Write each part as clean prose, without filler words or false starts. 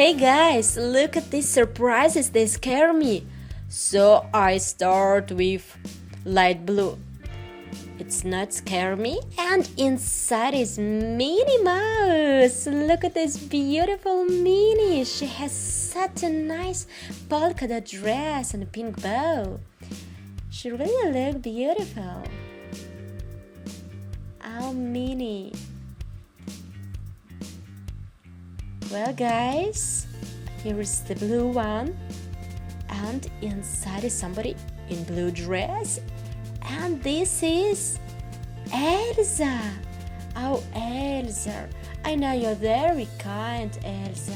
Hey guys, look at these surprises, they scare me. So I start with light blue. It's not scare me. And inside is Minnie Mouse. Look at this beautiful Minnie. She has such a nice polka dot dress and a pink bow. She really looks beautiful. Oh, Minnie. Well guys, here is the blue one, and inside is somebody in blue dress, and this is Elsa. Oh Elsa, I know you're very kind, Elsa,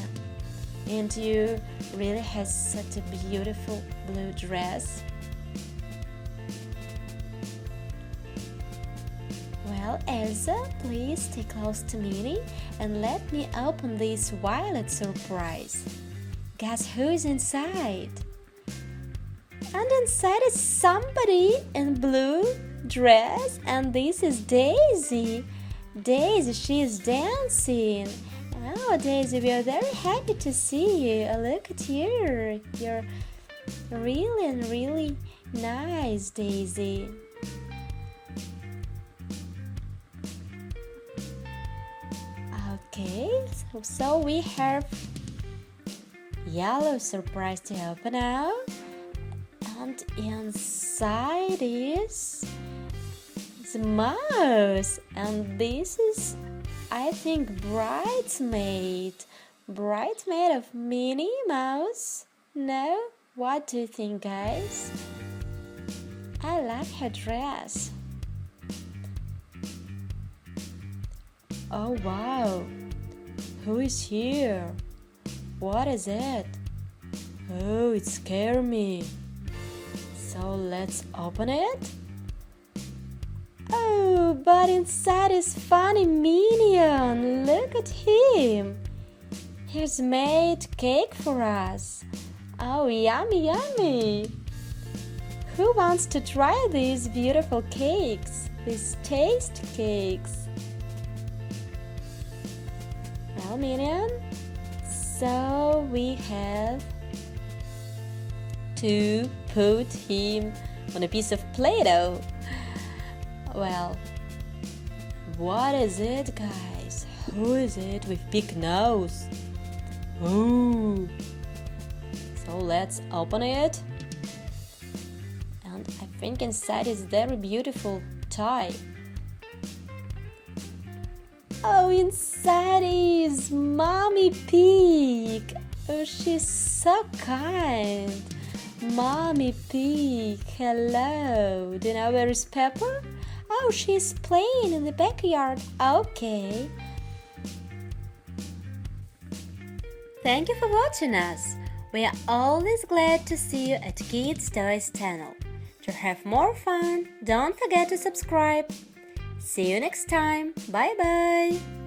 and you really have such a beautiful blue dress. Well, Elsa, please stay close to Minnie and let me open this violet surprise. Guess who's inside? And inside is somebody in blue dress, and this is Daisy. Daisy, she is dancing. Oh, Daisy, we are very happy to see you. Look at you. You're really nice, Daisy. Okay, so we have yellow surprise to open now, and inside is the mouse, and this is, I think, bridesmaid of Minnie Mouse. No? What do you think, guys? I like her dress. Oh wow, who is here? What is it? Oh, it scared me. So let's open it. Oh, but inside is funny Minion. Look at him. He's made cake for us. Oh, yummy. Who wants to try these beautiful cakes? These taste cakes? Well, Minion, so we have to put him on a piece of Play-doh. Well, what is it, guys? Who is it with big nose? Ooh. So let's open it. And I think inside is very beautiful toy. Oh, inside is Mommy Pig. Oh, she's so kind. Mommy Pig, hello. Do you know where is Peppa? Oh, she's playing in the backyard. Okay. Thank you for watching us. We are always glad to see you at Kids Toys channel. To have more fun, don't forget to subscribe. See you next time. Bye bye.